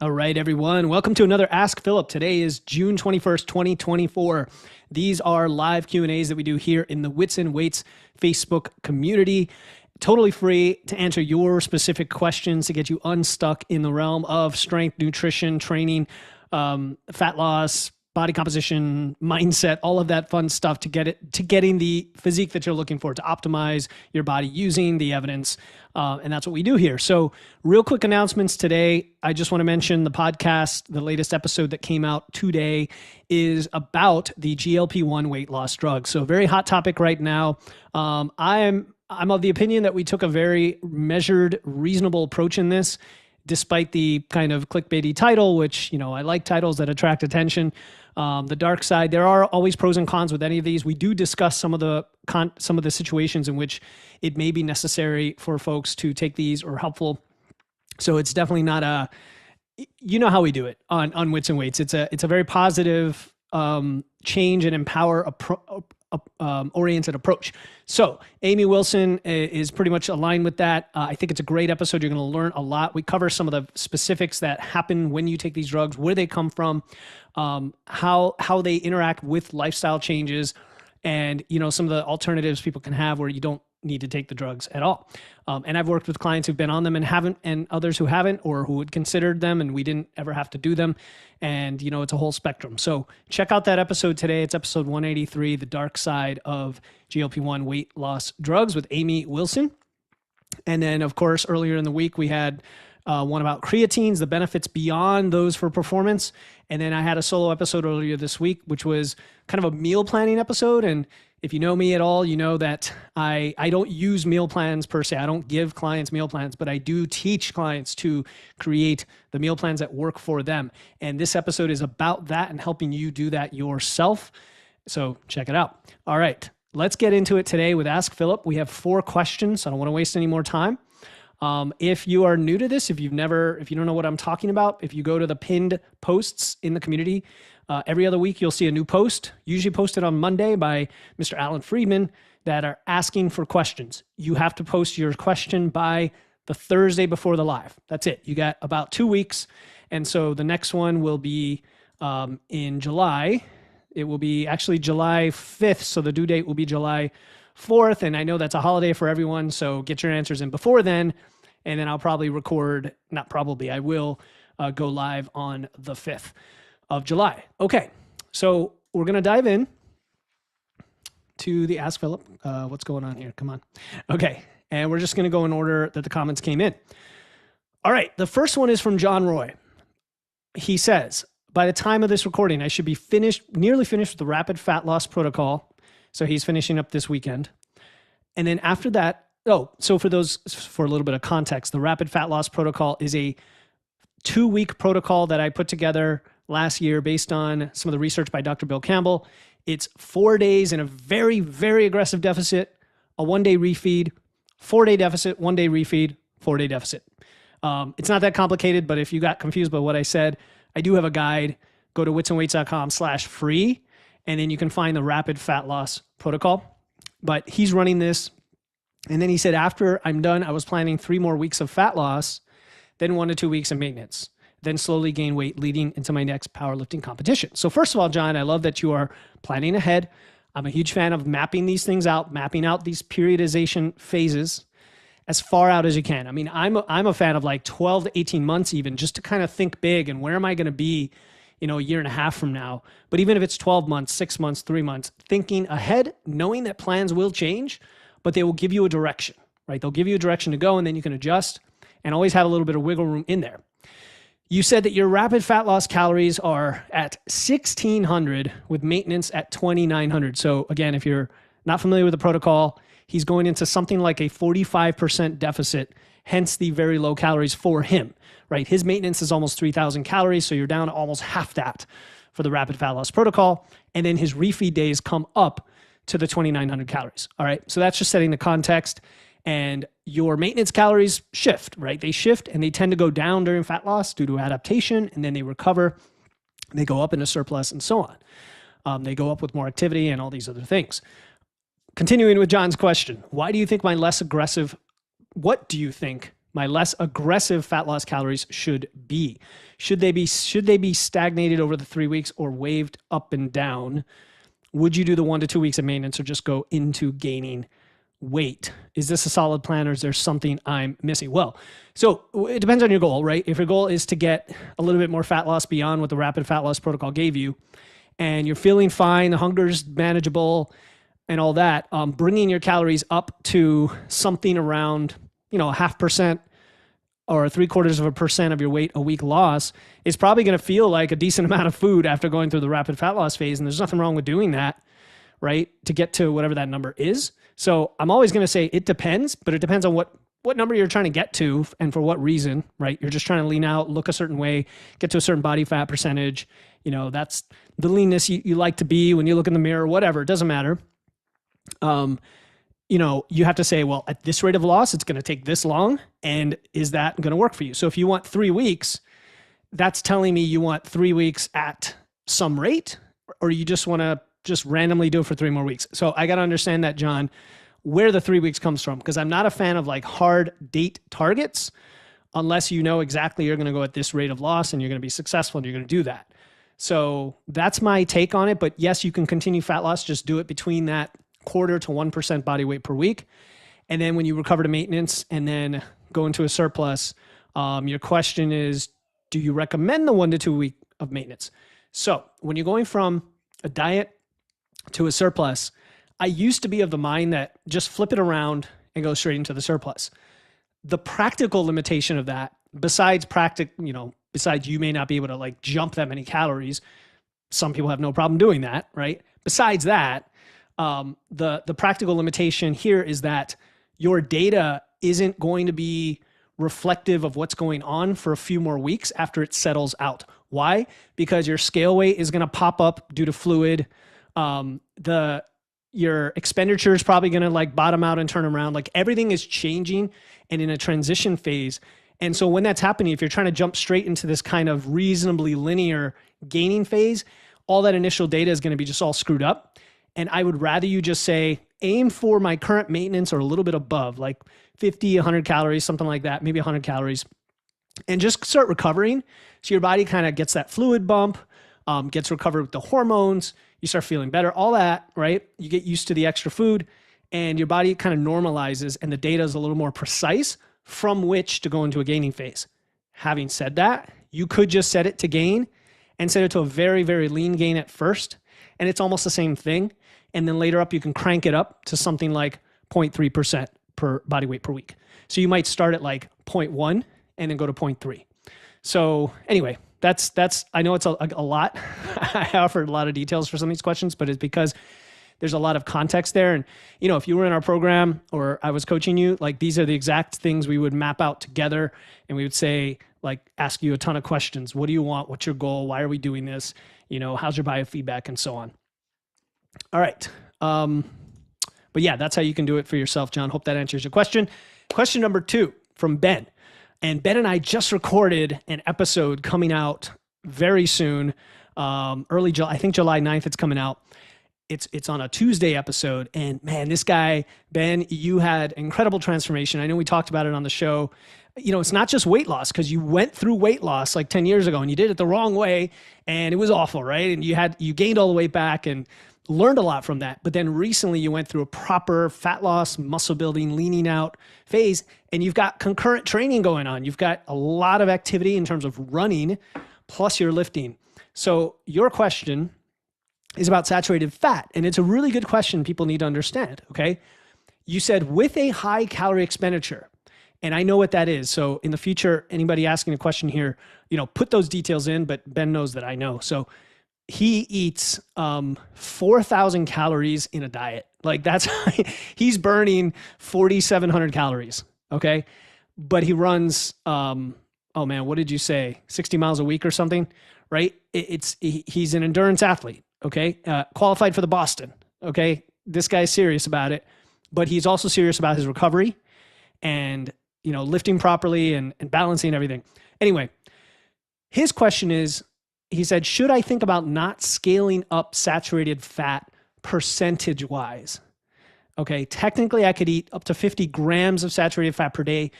All right, everyone. Welcome to another Ask Philip. Today is June 21st, 2024. These are live Q&As that we do here in the Wits and Weights Facebook community. Totally free to answer your specific questions to get you unstuck in the realm of strength, nutrition, training, fat loss, body composition, mindset, all of that fun stuff to getting the physique that you're looking for, to optimize your body using the evidence. And that's what we do here. So real quick announcements today. I just want to mention the podcast, the latest episode that came out today is about the GLP-1 weight loss drug. So very hot topic right now. I'm of the opinion that we took a very measured, reasonable approach in this, despite the kind of clickbaity title, which, I like titles that attract attention. The dark side, there are always pros and cons with any of these. We do discuss some of the situations in which it may be necessary for folks to take these or helpful. So it's definitely not how we do it on Wits and Weights. It's a very positive change and empower oriented approach. So Amy Wilson is pretty much aligned with that. I think it's a great episode. You're going to learn a lot. We cover some of the specifics that happen when you take these drugs, where they come from, how they interact with lifestyle changes, and some of the alternatives people can have where you don't need to take the drugs at all. And I've worked with clients who've been on them and haven't, and others who haven't, or who had considered them and we didn't ever have to do them. And, it's a whole spectrum. So check out that episode today. It's episode 183, The Dark Side of GLP-1 Weight Loss Drugs with Amy Wilson. And then, of course, earlier in the week, we had one about creatines, the benefits beyond those for performance. And then I had a solo episode earlier this week, which was kind of a meal planning episode. And if you know me at all, you know that I don't use meal plans per se. I don't give clients meal plans, but I do teach clients to create the meal plans that work for them. And this episode is about that and helping you do that yourself. So check it out. All right, let's get into it today with Ask Philip. We have 4 questions. I don't want to waste any more time. If you are new to this, if you don't know what I'm talking about, if you go to the pinned posts in the community, every other week, you'll see a new post, usually posted on Monday by Mr. Alan Friedman, that are asking for questions. You have to post your question by the Thursday before the live. That's it. You got about 2 weeks. And so the next one will be in July. It will be actually July 5th. So the due date will be July 4th. And I know that's a holiday for everyone. So get your answers in before then. And then I'll probably I will go live on the 5th of July. Okay, so we're going to dive in to the Ask Philip. What's going on here? Come on. Okay, and we're just going to go in order that the comments came in. All right, the first one is from John Roy. He says, by the time of this recording, I should be nearly finished with the rapid fat loss protocol. So he's finishing up this weekend. And then after that, so for a little bit of context, the rapid fat loss protocol is a 2-week protocol that I put together last year based on some of the research by Dr. Bill Campbell. It's 4 days in a very, very aggressive deficit, a 1-day refeed, 4-day deficit, 1-day refeed, 4-day deficit. It's not that complicated, but if you got confused by what I said, I do have a guide. Go to witsandweights.com/free, and then you can find the rapid fat loss protocol. But he's running this. And then he said, after I'm done, I was planning 3 more weeks of fat loss, then 1 to 2 weeks of maintenance, then slowly gain weight leading into my next powerlifting competition. So first of all, John, I love that you are planning ahead. I'm a huge fan of mapping these things out, mapping out these periodization phases as far out as you can. I mean, I'm a fan of like 12 to 18 months even, just to kind of think big and where am I going to be, a year and a half from now. But even if it's 12 months, 6 months, 3 months, thinking ahead, knowing that plans will change, but they will give you a direction, right? They'll give you a direction to go, and then you can adjust and always have a little bit of wiggle room in there. You said that your rapid fat loss calories are at 1,600 with maintenance at 2,900. So again, if you're not familiar with the protocol, he's going into something like a 45% deficit, hence the very low calories for him, right? His maintenance is almost 3,000 calories, so you're down to almost half that for the rapid fat loss protocol. And then his refeed days come up to the 2,900 calories. All right. So that's just setting the context, and your maintenance calories shift, right? They shift and they tend to go down during fat loss due to adaptation, and then they recover. They go up into surplus and so on. They go up with more activity and all these other things. Continuing with John's question, what do you think my less aggressive fat loss calories should be. Should they be stagnated over the 3 weeks or waved up and down? Would you do the 1 to 2 weeks of maintenance or just go into gaining weight? Is this a solid plan or is there something I'm missing? Well, so it depends on your goal, right? If your goal is to get a little bit more fat loss beyond what the rapid fat loss protocol gave you, and you're feeling fine, the hunger's manageable and all that, bringing your calories up to something around, 0.5% or 0.75% of your weight a week loss is probably going to feel like a decent amount of food after going through the rapid fat loss phase. And there's nothing wrong with doing that, right? To get to whatever that number is. So I'm always going to say it depends, but it depends on what number you're trying to get to and for what reason, right? You're just trying to lean out, look a certain way, get to a certain body fat percentage. That's the leanness you like to be when you look in the mirror, whatever, it doesn't matter. You have to say, well, at this rate of loss, it's going to take this long. And is that going to work for you? So if you want 3 weeks, that's telling me you want 3 weeks at some rate, or you just want to just randomly do it for 3 more weeks. So I got to understand that, John, where the 3 weeks comes from, because I'm not a fan of like hard date targets unless you know exactly you're going to go at this rate of loss and you're going to be successful and you're going to do that. So that's my take on it. But yes, you can continue fat loss. Just do it between that 0.25% to 1% body weight per week. And then when you recover to maintenance and then go into a surplus, your question is, do you recommend the 1 to 2 week of maintenance? So when you're going from a diet to a surplus, I used to be of the mind that just flip it around and go straight into the surplus. The practical limitation of that, besides you may not be able to like jump that many calories. Some people have no problem doing that, right? Besides that, the practical limitation here is that your data isn't going to be reflective of what's going on for a few more weeks after it settles out. Why? Because your scale weight is going to pop up due to fluid. Your expenditure is probably going to like bottom out and turn around. Like everything is changing and in a transition phase. And so when that's happening, if you're trying to jump straight into this kind of reasonably linear gaining phase, all that initial data is going to be just all screwed up. And I would rather you just say, aim for my current maintenance or a little bit above, like 50, 100 calories, something like that, maybe 100 calories, and just start recovering. So your body kind of gets that fluid bump, gets recovered with the hormones, you start feeling better, all that, right? You get used to the extra food and your body kind of normalizes and the data is a little more precise from which to go into a gaining phase. Having said that, you could just set it to gain and set it to a very, very lean gain at first. And it's almost the same thing. And then later up, you can crank it up to something like 0.3% per body weight per week. So you might start at like 0.1 and then go to 0.3. So anyway, that's, I know it's a lot. I offered a lot of details for some of these questions, but it's because there's a lot of context there. And, if you were in our program or I was coaching you, like these are the exact things we would map out together. And we would say, like, ask you a ton of questions. What do you want? What's your goal? Why are we doing this? How's your biofeedback and so on. All right. But yeah, that's how you can do it for yourself, John. Hope that answers your question. Question number 2 from Ben. And Ben and I just recorded an episode coming out very soon, early July, I think July 9th it's coming out. It's on a Tuesday episode. And man, this guy, Ben, you had incredible transformation. I know we talked about it on the show. It's not just weight loss because you went through weight loss like 10 years ago and you did it the wrong way and it was awful, right? And you gained all the weight back and learned a lot from that. But then recently you went through a proper fat loss, muscle building, leaning out phase, and you've got concurrent training going on. You've got a lot of activity in terms of running, plus you're lifting. So your question is about saturated fat. And it's a really good question people need to understand, okay? You said with a high calorie expenditure, and I know what that is. So in the future, anybody asking a question here, put those details in, but Ben knows that I know. So he eats 4,000 calories in a diet. Like he's burning 4,700 calories, okay? But he runs, what did you say? 60 miles a week or something, right? He's an endurance athlete, okay? Qualified for the Boston, okay? This guy's serious about it, but he's also serious about his recovery and, lifting properly and balancing everything. Anyway, his question is, he said, should I think about not scaling up saturated fat percentage-wise? Okay, technically I could eat up to 50 grams of saturated fat per day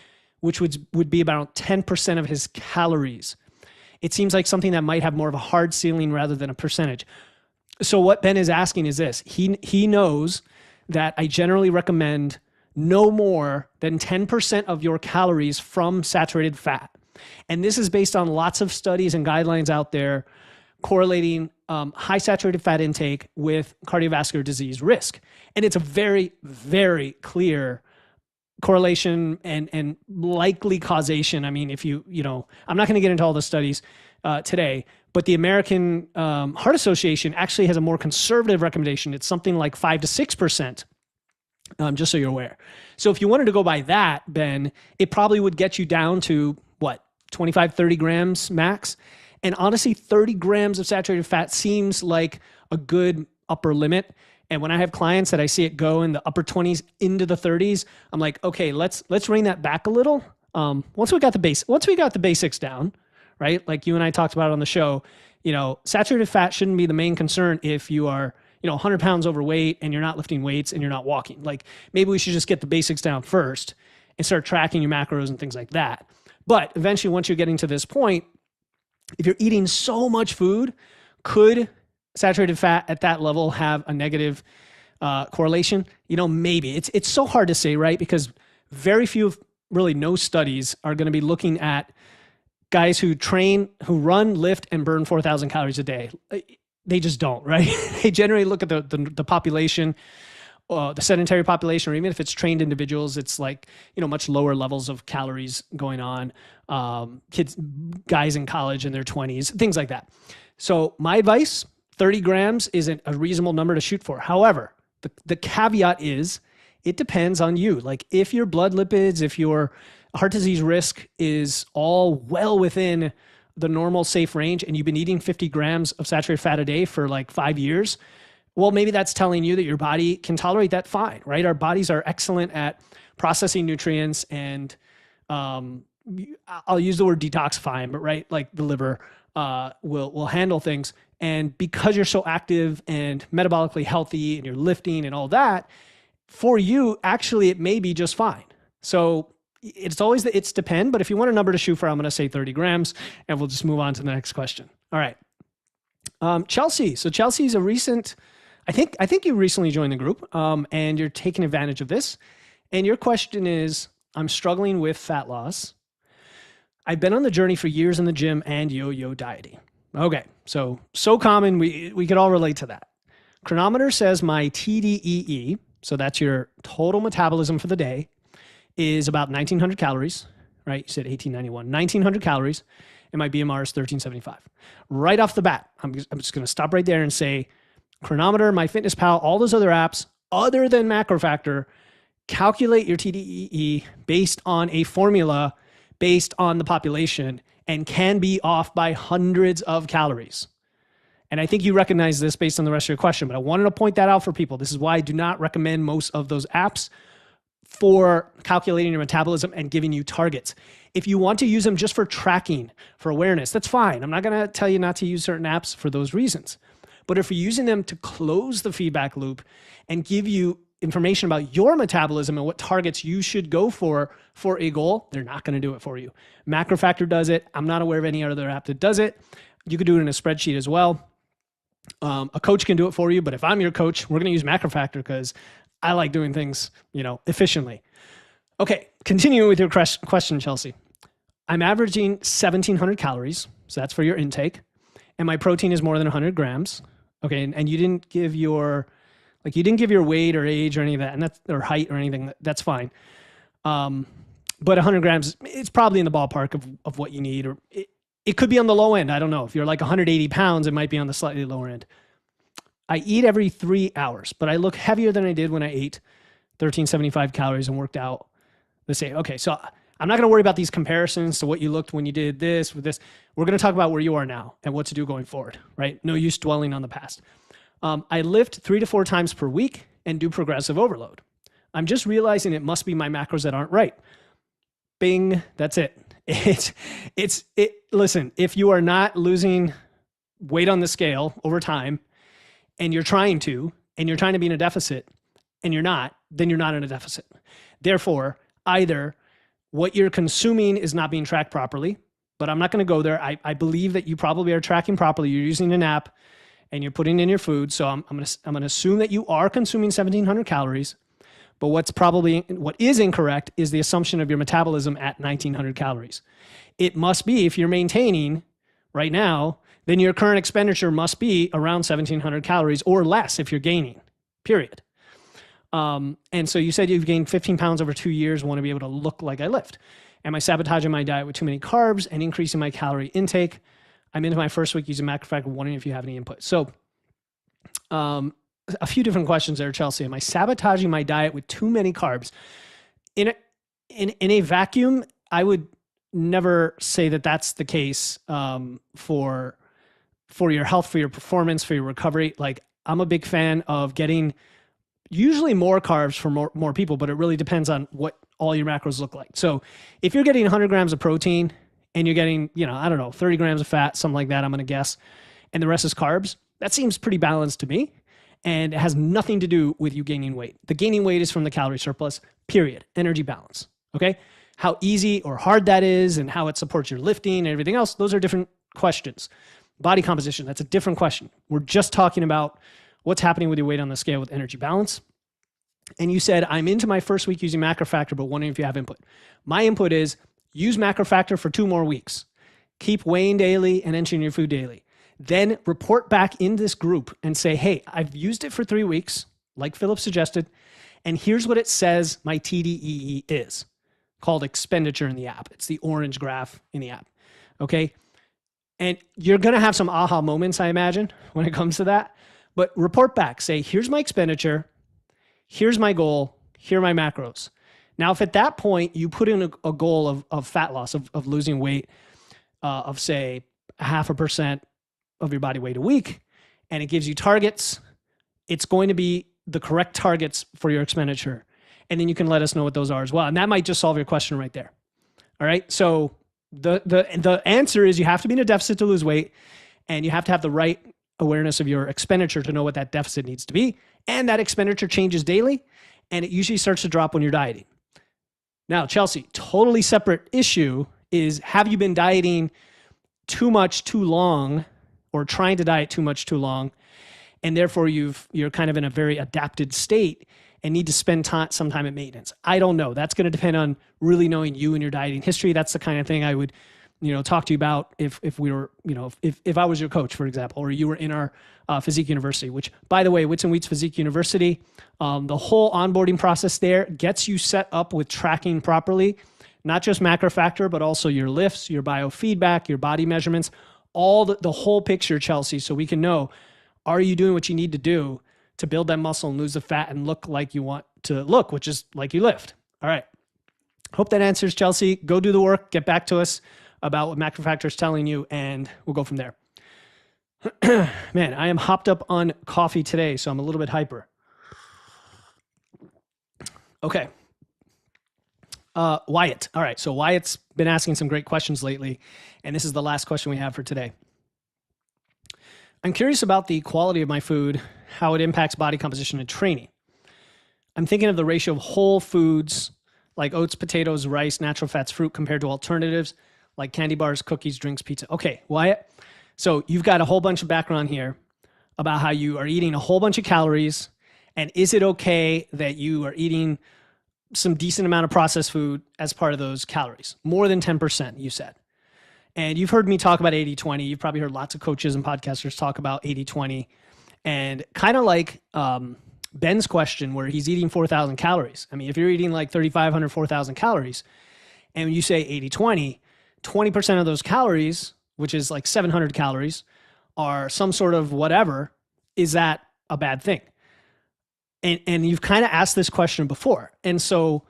which would be about 10% of his calories. It seems like something that might have more of a hard ceiling rather than a percentage. So what Ben is asking is this. He knows that I generally recommend no more than 10% of your calories from saturated fat. And this is based on lots of studies and guidelines out there correlating high saturated fat intake with cardiovascular disease risk. And it's a very, very clear correlation and likely causation. I mean, if I'm not going to get into all the studies today, but the American Heart Association actually has a more conservative recommendation. It's something like 5 to 6%, just so you're aware. So if you wanted to go by that, Ben, it probably would get you down to what, 25, 30 grams max. And honestly, 30 grams of saturated fat seems like a good upper limit. And when I have clients that I see it go in the upper 20s into the 30s, I'm like, okay, let's rein that back a little. Once we got the basics down, right? Like you and I talked about on the show, saturated fat shouldn't be the main concern if you are, 100 pounds overweight and you're not lifting weights and you're not walking. Like maybe we should just get the basics down first and start tracking your macros and things like that. But eventually, once you're getting to this point, if you're eating so much food, could saturated fat at that level have a negative correlation? Maybe. It's so hard to say, right? Because very few, really no studies are going to be looking at guys who run, lift, and burn 4,000 calories a day. They just don't, right? They generally look at the population, the sedentary population, or even if it's trained individuals, it's like, much lower levels of calories going on. Guys in college in their 20s, things like that. So my advice, 30 grams isn't a reasonable number to shoot for. However, the caveat is it depends on you. Like if your blood lipids, if your heart disease risk is all well within the normal safe range and you've been eating 50 grams of saturated fat a day for like 5 years, well, maybe that's telling you that your body can tolerate that fine, right? Our bodies are excellent at processing nutrients and I'll use the word detoxifying, but right, like the liver will handle things. And because you're so active and metabolically healthy and you're lifting and all that, for you, actually, it may be just fine. So it's depend, but if you want a number to shoot for, I'm going to say 30 grams and we'll just move on to the next question. All right. Chelsea. So Chelsea's a recent, I think you recently joined the group and you're taking advantage of this. And your question is, I'm struggling with fat loss. I've been on the journey for years in the gym and yo-yo dieting. Okay, so common, we could all relate to that. Chronometer says my TDEE, so that's your total metabolism for the day, is about 1,900 calories, right? You said 1,891, 1,900 calories, and my BMR is 1,375. Right off the bat, I'm just going to stop right there and say, Chronometer, MyFitnessPal, all those other apps, other than MacroFactor, calculate your TDEE based on a formula based on the population and can be off by hundreds of calories. And I think you recognize this based on the rest of your question, but I wanted to point that out for people. This is why I do not recommend most of those apps for calculating your metabolism and giving you targets. If you want to use them just for tracking, for awareness, that's fine. I'm not going to tell you not to use certain apps for those reasons. But if you're using them to close the feedback loop and give you information about your metabolism and what targets you should go for a goal, they're not going to do it for you. MacroFactor does it. I'm not aware of any other app that does it. You could do it in a spreadsheet as well. A coach can do it for you, but if I'm your coach, we're going to use MacroFactor because I like doing things, efficiently. Okay, continuing with your question, Chelsea. I'm averaging 1,700 calories, so that's for your intake, and my protein is more than 100 grams. Okay, and you didn't give your weight or age or any of that, and or height or anything. That's fine. But 100 grams, it's probably in the ballpark of what you need, or it could be on the low end. I don't know. If you're like 180 pounds, it might be on the slightly lower end. I eat every 3 hours, but I look heavier than I did when I ate 1,375 calories and worked out the same. Okay, so I'm not going to worry about these comparisons to what you looked when you did this with this. We're going to talk about where you are now and what to do going forward, right? No use dwelling on the past. I lift 3 to 4 times per week and do progressive overload. I'm just realizing it must be my macros that aren't right. Bing, that's it. Listen, if you are not losing weight on the scale over time and you're trying to be in a deficit and you're not, then you're not in a deficit. Therefore, either what you're consuming is not being tracked properly, but I'm not going to go there. I believe that you probably are tracking properly. You're using an app and you're putting in your food. So I'm going to assume that you are consuming 1,700 calories. But what is incorrect is the assumption of your metabolism at 1,900 calories. It must be, if you're maintaining right now, then your current expenditure must be around 1,700 calories or less if you're gaining, period. And so you said you've gained 15 pounds over 2 years, want to be able to look like I lift. Am I sabotaging my diet with too many carbs and increasing my calorie intake? I'm into my first week using MacroFactor, wondering if you have any input. So a few different questions there, Chelsea. Am I sabotaging my diet with too many carbs? In a vacuum, I would never say that that's the case for your health, for your performance, for your recovery. Like, I'm a big fan of getting usually more carbs for more people, but it really depends on what all your macros look like. So if you're getting 100 grams of protein and you're getting, 30 grams of fat, something like that, I'm going to guess, and the rest is carbs, that seems pretty balanced to me. And it has nothing to do with you gaining weight. The gaining weight is from the calorie surplus, period. Energy balance, okay? How easy or hard that is and how it supports your lifting and everything else, those are different questions. Body composition, that's a different question. We're just talking about what's happening with your weight on the scale with energy balance. And you said, I'm into my first week using MacroFactor, but wondering if you have input. My input is use MacroFactor for 2 more weeks. Keep weighing daily and entering your food daily. Then report back in this group and say, hey, I've used it for 3 weeks, like Philip suggested, and here's what it says my TDEE is, called expenditure in the app. It's the orange graph in the app, okay? And you're going to have some aha moments, I imagine, when it comes to that. But report back. Say, here's my expenditure. Here's my goal. Here are my macros. Now, if at that point you put in a goal of fat loss, of losing weight, of say 0.5% of your body weight a week, and it gives you targets, it's going to be the correct targets for your expenditure. And then you can let us know what those are as well. And that might just solve your question right there. All right. So the answer is you have to be in a deficit to lose weight, and you have to have the right awareness of your expenditure to know what that deficit needs to be. And that expenditure changes daily, and it usually starts to drop when you're dieting. Now, Chelsea, totally separate issue is, have you been dieting too much too long, or trying to diet too much too long, and therefore you're kind of in a very adapted state and need to spend some time at maintenance? I don't know. That's going to depend on really knowing you and your dieting history. That's the kind of thing I would, talk to you about if we were, if I was your coach, for example, or you were in our Physique University, which, by the way, Wits and Wheats Physique University, the whole onboarding process there gets you set up with tracking properly, not just MacroFactor, but also your lifts, your biofeedback, your body measurements, all the whole picture, Chelsea, so we can know, are you doing what you need to do to build that muscle and lose the fat and look like you want to look, which is like you lift. All right. Hope that answers, Chelsea. Go do the work. Get back to us about what MacroFactor is telling you, and we'll go from there. Man, I am hopped up on coffee today, so I'm a little bit hyper. Okay. Wyatt. All right. So Wyatt's been asking some great questions lately, and this is the last question we have for today. I'm curious about the quality of my food, how it impacts body composition and training. I'm thinking of the ratio of whole foods like oats, potatoes, rice, natural fats, fruit compared to alternatives like candy bars, cookies, drinks, pizza. Okay, Wyatt. So you've got a whole bunch of background here about how you are eating a whole bunch of calories, and is it okay that you are eating some decent amount of processed food as part of those calories? More than 10%, you said. And you've heard me talk about 80-20. You've probably heard lots of coaches and podcasters talk about 80-20. And kind of like Ben's question where he's eating 4,000 calories. I mean, if you're eating like 3,500, 4,000 calories, and when you say 80-20, 20% of those calories, which is like 700 calories, are some sort of whatever, is that a bad thing? And you've kind of asked this question before. And so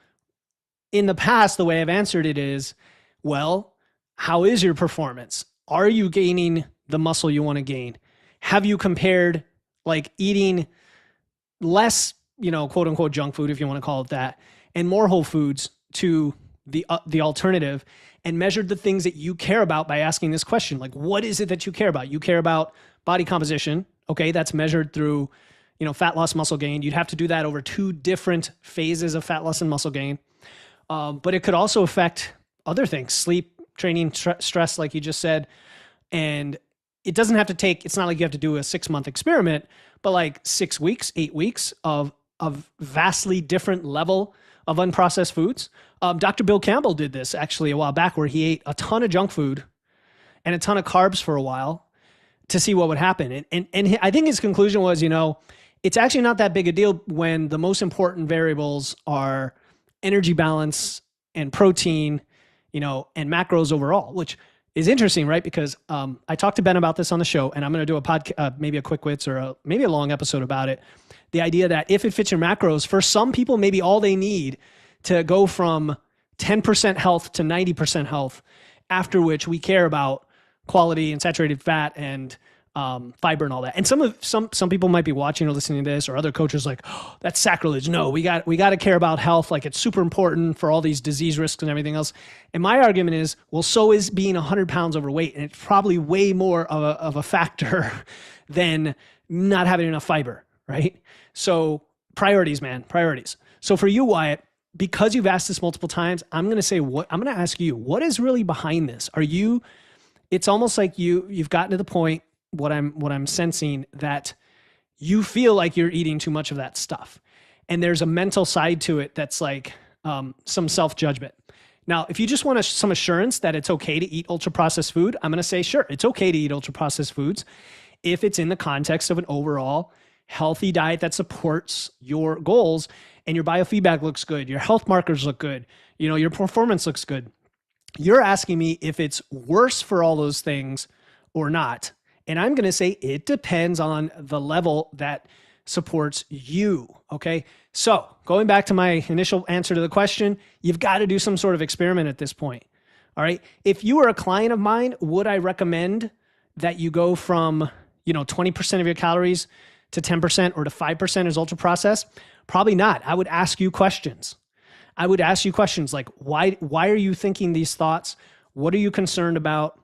in the past, the way I've answered it is, well, how is your performance? Are you gaining the muscle you want to gain? Have you compared like eating less, quote unquote junk food, if you want to call it that, and more whole foods to the alternative, and measured the things that you care about by asking this question? Like, what is it that you care about? You care about body composition. Okay. That's measured through, fat loss, muscle gain. You'd have to do that over 2 different phases of fat loss and muscle gain. But it could also affect other things, sleep, training, stress, like you just said. And it doesn't have to take, it's not like you have to do a 6-month experiment, but like 6 weeks, 8 weeks of vastly different level of unprocessed foods. Dr. Bill Campbell did this actually a while back, where he ate a ton of junk food and a ton of carbs for a while to see what would happen. And I think his conclusion was, it's actually not that big a deal when the most important variables are energy balance and protein, and macros overall, which is interesting, right? Because I talked to Ben about this on the show, and I'm going to do a podcast, maybe a quick wits or maybe a long episode about it. The idea that if it fits your macros, for some people, maybe all they need to go from 10% health to 90% health, after which we care about quality and saturated fat and fiber and all that. And some people might be watching or listening to this, or other coaches like, oh, that's sacrilege. No, we got to care about health. Like, it's super important for all these disease risks and everything else. And my argument is, well, so is being 100 pounds overweight. And it's probably way more of a factor than not having enough fiber, right? So priorities, man, priorities. So for you, Wyatt, because you've asked this multiple times, I'm going to ask you, what is really behind this? It's almost like you've gotten to the point, what I'm sensing, that you feel like you're eating too much of that stuff. And there's a mental side to it that's like some self-judgment. Now, if you just want some assurance that it's okay to eat ultra-processed food, I'm going to say, sure, it's okay to eat ultra-processed foods if it's in the context of an overall healthy diet that supports your goals and your biofeedback looks good, your health markers look good, your performance looks good. You're asking me if it's worse for all those things or not. And I'm going to say it depends on the level that supports you. Okay. So going back to my initial answer to the question, you've got to do some sort of experiment at this point. All right. If you were a client of mine, would I recommend that you go from, 20% of your calories to 10% or to 5% as ultra processed? Probably not. I would ask you questions. I would ask you questions like, why are you thinking these thoughts? What are you concerned about?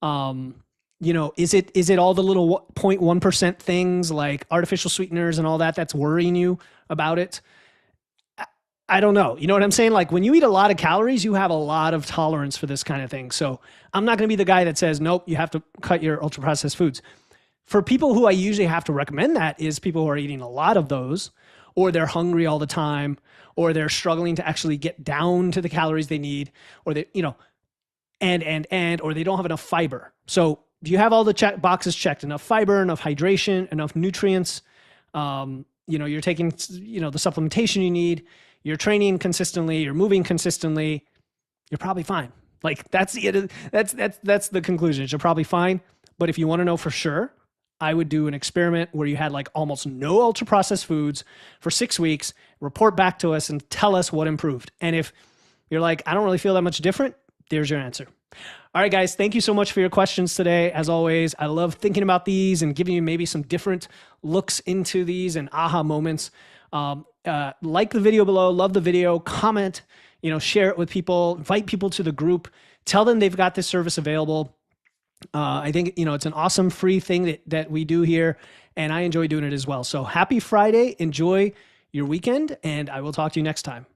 Is it all the little 0.1% things like artificial sweeteners and all that that's worrying you about it? I don't know. You know what I'm saying? Like, when you eat a lot of calories, you have a lot of tolerance for this kind of thing. So I'm not going to be the guy that says, nope, you have to cut your ultra processed foods. For people who I usually have to recommend that is people who are eating a lot of those, or they're hungry all the time, or they're struggling to actually get down to the calories they need, or they, or they don't have enough fiber. So do you have all the boxes checked? Enough fiber, enough hydration, enough nutrients? You're taking, the supplementation you need, you're training consistently, you're moving consistently, you're probably fine. Like, that's the conclusion. You're probably fine. But if you want to know for sure, I would do an experiment where you had like almost no ultra processed foods for 6 weeks, report back to us and tell us what improved. And if you're like, I don't really feel that much different, there's your answer. All right, guys, thank you so much for your questions today. As always, I love thinking about these and giving you maybe some different looks into these and aha moments. Like the video below, love the video, comment, share it with people, invite people to the group, tell them they've got this service available. I think, it's an awesome free thing that we do here, and I enjoy doing it as well. So happy Friday. Enjoy your weekend, and I will talk to you next time.